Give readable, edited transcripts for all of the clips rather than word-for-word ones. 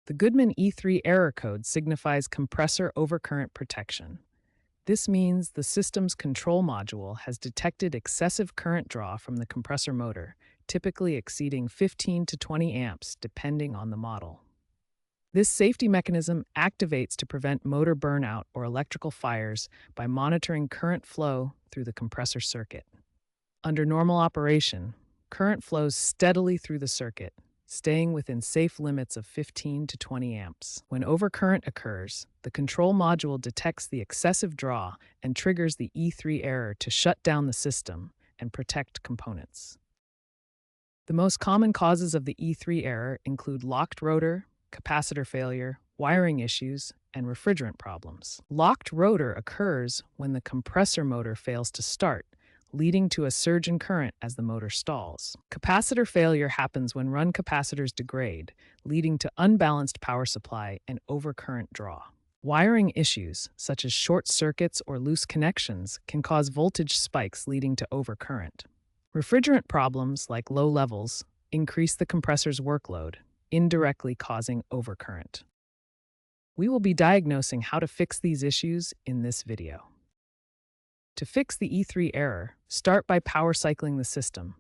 The Goodman E3 error code signifies compressor overcurrent protection. This means the system's control module has detected excessive current draw from the compressor motor, typically exceeding 15 to 20 amps depending on the model. This safety mechanism activates to prevent motor burnout or electrical fires by monitoring current flow through the compressor circuit. Under normal operation, current flows steadily through the circuit, staying within safe limits of 15 to 20 amps. When overcurrent occurs, the control module detects the excessive draw and triggers the E3 error to shut down the system and protect components. The most common causes of the E3 error include locked rotor, capacitor failure, wiring issues, and refrigerant problems. Locked rotor occurs when the compressor motor fails to start, leading to a surge in current as the motor stalls. Capacitor failure happens when run capacitors degrade, leading to unbalanced power supply and overcurrent draw. Wiring issues, such as short circuits or loose connections, can cause voltage spikes leading to overcurrent. Refrigerant problems, like low levels, increase the compressor's workload, indirectly causing overcurrent. We will be diagnosing how to fix these issues in this video. To fix the E3 error, start by power cycling the system.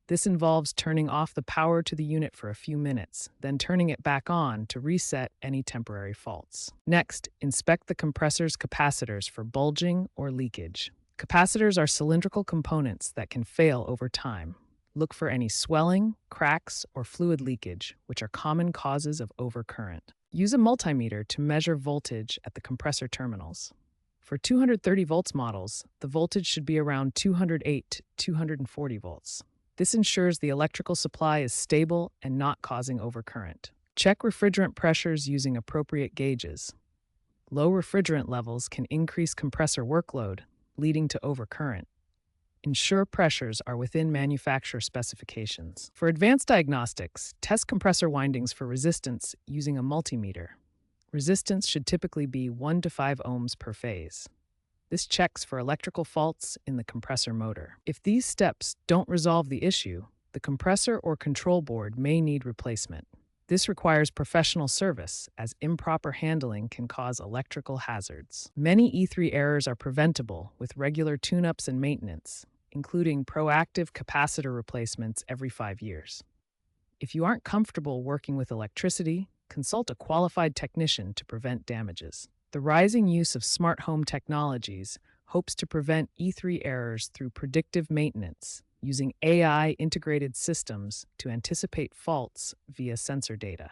This involves turning off the power to the unit for a few minutes, then turning it back on to reset any temporary faults. Next, inspect the compressor's capacitors for bulging or leakage. Capacitors are cylindrical components that can fail over time. Look for any swelling, cracks, or fluid leakage, which are common causes of overcurrent. Use a multimeter to measure voltage at the compressor terminals. For 230 volts models, the voltage should be around 208 to 240 volts. This ensures the electrical supply is stable and not causing overcurrent. Check refrigerant pressures using appropriate gauges. Low refrigerant levels can increase compressor workload, leading to overcurrent. Ensure pressures are within manufacturer specifications. For advanced diagnostics, test compressor windings for resistance using a multimeter. Resistance should typically be 1 to 5 ohms per phase. This checks for electrical faults in the compressor motor. If these steps don't resolve the issue, the compressor or control board may need replacement. This requires professional service, as improper handling can cause electrical hazards. Many E3 errors are preventable with regular tune-ups and maintenance, including proactive capacitor replacements every 5 years. If you aren't comfortable working with electricity, consult a qualified technician to prevent damages. The rising use of smart home technologies hopes to prevent E3 errors through predictive maintenance, using AI-integrated systems to anticipate faults via sensor data.